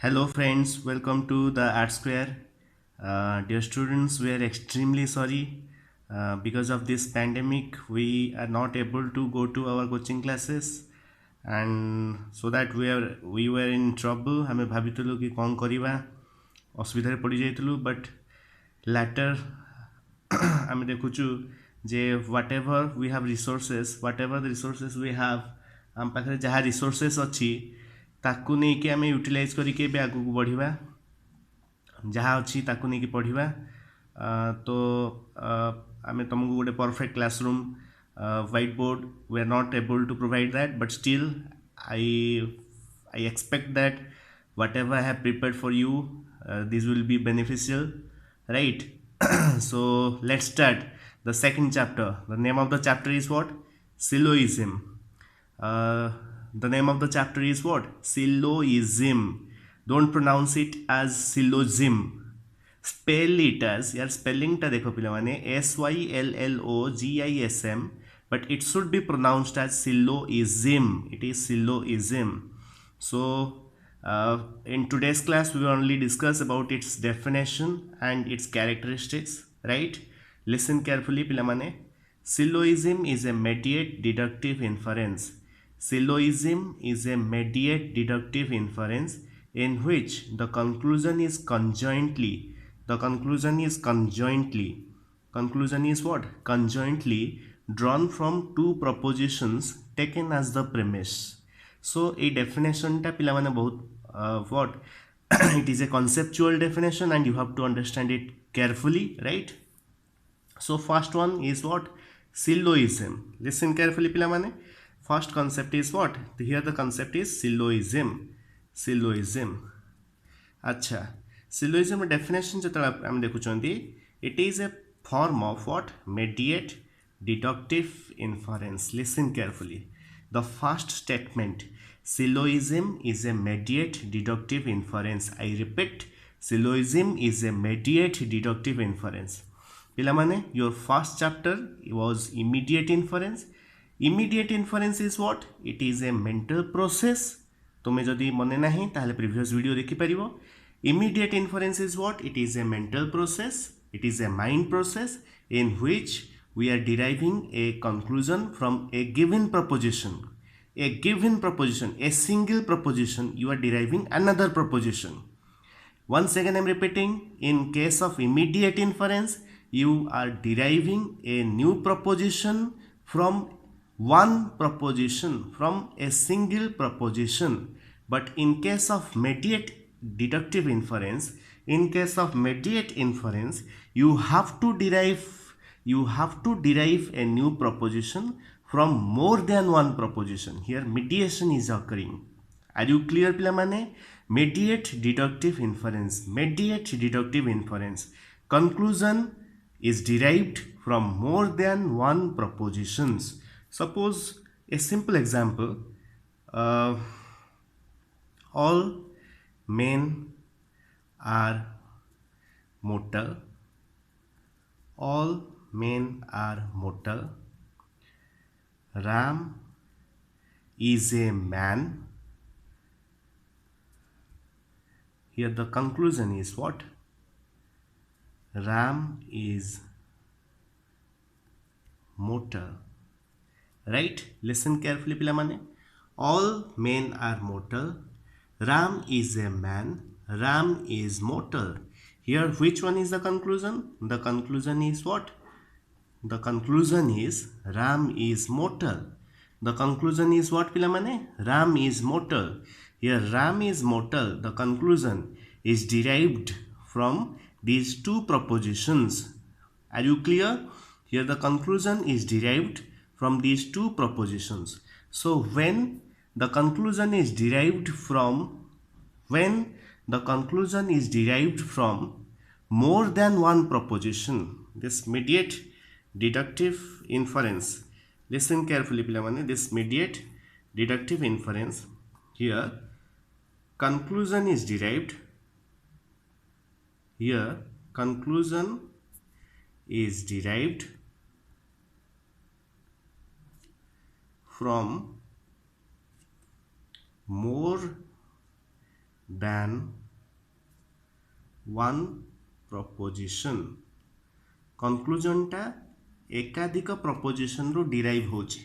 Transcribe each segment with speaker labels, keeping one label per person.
Speaker 1: Hello friends, welcome to the Art Square. Dear students, we are extremely sorry because of this pandemic. We are not able to go to our coaching classes, and so that we were in trouble. हमें भावितलु कि कौन करिवा असुविधारे पड़ी जाइतलु but latter ଆମେ ଦେଖୁଛୁ ଯେ whatever the resources we have ଆମ ପାଖରେ ଯାହା resources ଅଛି ତାକୁ ନେଇକି ଆମେ ୟୁଟିଲାଇଜ୍ କରିକି ଏବେ ଆଗକୁ ବଢ଼ିବା ଯାହା ଅଛି ତାକୁ ନେଇକି ପଢ଼ିବା ତ ଆମେ ତୁମକୁ ଗୋଟେ perfect classroom white board we are not able to provide that but still I I expect that whatever I have prepared for you, this will be beneficial, right? So let's start the second chapter. The name of the chapter is what? Syllogism. The name of the chapter is what? Syllogism. Don't pronounce it as syllogism. Spell it as, यार spelling टा देखो पिला माने SYLLOGISM, but it should be pronounced as syllogism. It is syllogism. So in today's class we will only discuss about its definition and its characteristics, right? Listen carefully पिला माने. Syllogism is a mediate deductive inference. Syllogism is a mediate deductive inference in which the conclusion is conjointly drawn from two propositions taken as the premise. So a definition ta pila mane bahut what it is a conceptual definition and you have to understand it carefully, right? So first one is what? Syllogism. Listen carefully pila mane. First concept is what? Here the concept is syllogism. अच्छा, syllogism definition ଯେତେବେଳେ ଆମେ ଦେଖୁଛନ୍ତି, it is a form of what? Mediate deductive inference. Listen carefully. The first statement, syllogism is a mediate deductive inference. I repeat, syllogism is a mediate deductive inference. ପିଲାମାନେ, your first chapter was immediate inference. Immediate inference is what? It is a mental process. तुम्हें जदि मने नहीं ताहले previous video देखि परिबो. Immediate inference is what? It is a mental process. It is a mind process in which we are deriving a conclusion from a given proposition. A single proposition, you are deriving another proposition. Once again I am repeating, in case of immediate inference, you are deriving a new proposition from one proposition, from a single proposition. But in case of mediate deductive inference, you have to derive a new proposition from more than one proposition. Here mediation is occurring. Are you clear pila mane? Mediate deductive inference. Conclusion is derived from more than one propositions. Suppose a simple example, all men are mortal. Ram is a man. Here the conclusion is what? Ram is mortal. Right? Listen carefully pilamane. All men are mortal. Ram is a man. Ram is mortal. Here which one is the conclusion? The conclusion is what? The conclusion is Ram is mortal. The conclusion is what pilamane? Ram is mortal. Here Ram is mortal. The conclusion is derived from these two propositions. Are you clear? Here the conclusion is derived from these two propositions. So when the conclusion is derived from more than one proposition, this mediate deductive inference, listen carefully pilamane, this mediate deductive inference, here conclusion is derived from more than one proposition conclusion टा एकाधिक proposition रो derive होची.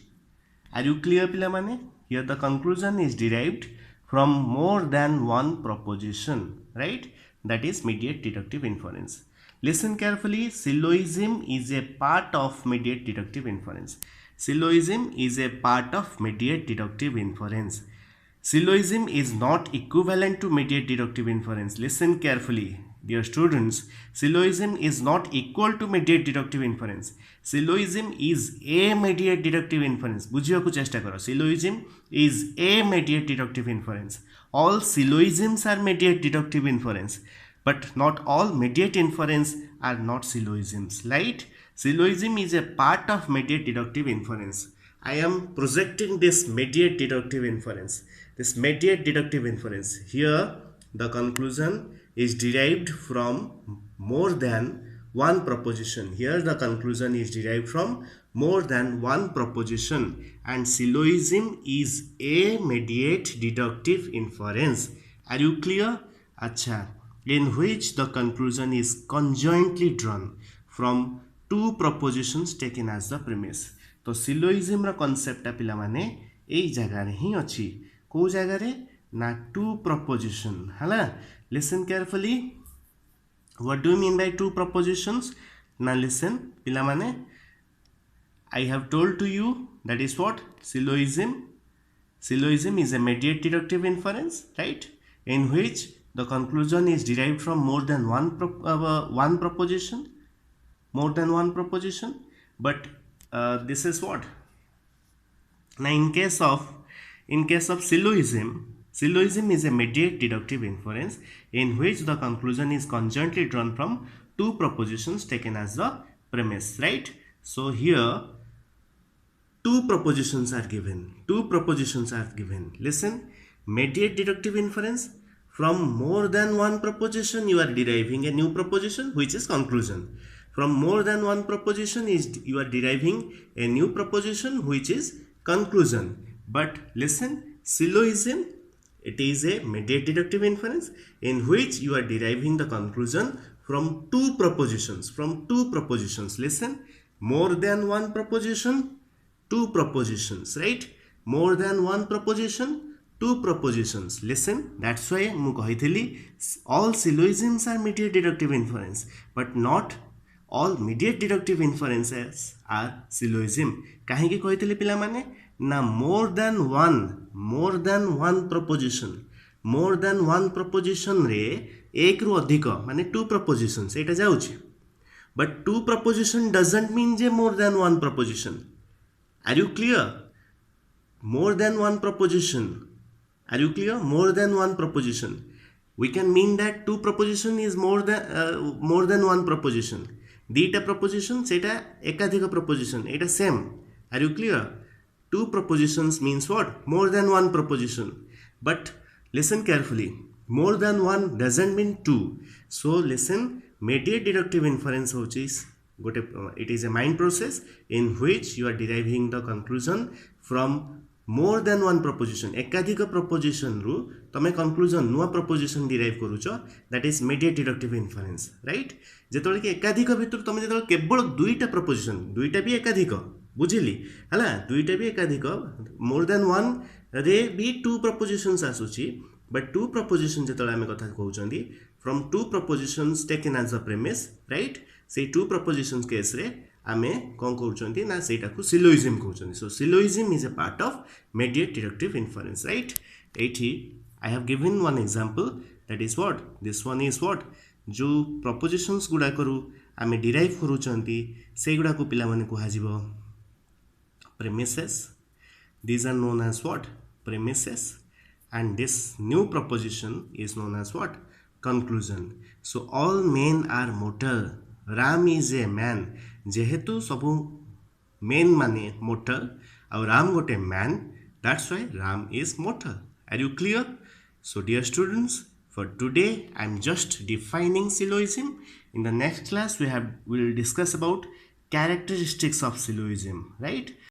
Speaker 1: Are you clear पिला माने? Here the conclusion is derived from more than one proposition, right? That is mediate deductive inference. Listen carefully. Syllogism is a part of mediate deductive inference. Syllogism is a part of mediate deductive inference. Syllogism is not equivalent to mediate deductive inference. Listen carefully, dear students. Syllogism is not equal to mediate deductive inference. Syllogism is a mediate deductive inference. बुझिବାକୁ चेष्टा करो. Syllogism is a mediate deductive inference. All syllogisms are mediate deductive inference, but not all mediate inference are not syllogisms, right? Syllogism is a part of mediate deductive inference. I am projecting this mediate deductive inference. This mediate deductive inference. Here the conclusion is derived from more than one proposition. Here the conclusion is derived from more than one proposition, and syllogism is a mediate deductive inference. Are you clear? Acha. In which the conclusion is conjointly drawn from two propositions taken as the premise. तो सिलोइजिम रा concept पिला माने एई जगह रे ही अछि. को जगह रे ना टू प्रपोजिशन हला. Listen carefully. What do you mean by two propositions? ना लिसन पिला माने, I have told to you that is what syllogism. Syllogism is a mediate deductive inference, right? In which the conclusion is derived from more than one proposition, more than one proposition. But this is what. Now, in case of syllogism is a mediate deductive inference in which the conclusion is conjointly drawn from two propositions taken as the premise, right? So here two propositions are given. Listen, mediate deductive inference, from more than one proposition you are deriving a new proposition which is conclusion. From more than one proposition you are deriving a new proposition which is conclusion. But listen, syllogism, it is a mediate deductive inference in which you are deriving the conclusion from two propositions. Listen, more than one proposition, two propositions, right? More than one proposition, two propositions. Listen, that's why mu kahithili all syllogisms are mediate deductive inference, but not all mediate deductive inferences are syllogism. Kahinki kahithili pila mane na more than one proposition. More than one proposition re ek ru adhika mane two propositions eta jauchi. But two proposition doesn't mean je more than one proposition. Are you clear? More than one proposition. Are you clear? More than one proposition. We can mean that two proposition is more than one proposition. Dita proposition seta ekadhika proposition. Eta same. Are you clear? Two propositions means what? More than one proposition. But listen carefully. More than one doesn't mean two. So listen, mediate deductive inference it is a mind process in which you are deriving the conclusion from more than one proposition. ekadhika proposition ru tame conclusion nuwa proposition derive karucho, that is mediate deductive inference, right? जेतोले कि एकाधिक भितर तमे जेतोले केवल दुईटा preposition, दुईटा भी एकाधिक बुझिली हला, दुईटा भी एकाधिक मोर देन वन रे भी टू प्रपोजिशंस आसुची. बट टू प्रपोजिशन जेतोले आमे कथा कहउचंदी from two propositions taken as a premise, right? से टू प्रपोजिशंस केस रे आमे कोन कहउचंदी ना सेटा को सिलोजिज्म कहउचंदी. So syllogism is a part of mediate deductive inference, right? एठी I have given one example, that is what? This one is what? जो प्रपोजिशंस गुडा करू आमे डिराइव करूचंती से गुडा को पिला माने को हाजिबो premises. These are known as what? Premises. And this new proposition is known as what? Conclusion. So all men are mortal. Ram is a man. जेहेतु सबु men माने mortal और Ram गोटे man, that's why Ram is mortal. Are you clear? So dear students, for today I am just defining syllogism. In the next class we will discuss about characteristics of syllogism, right?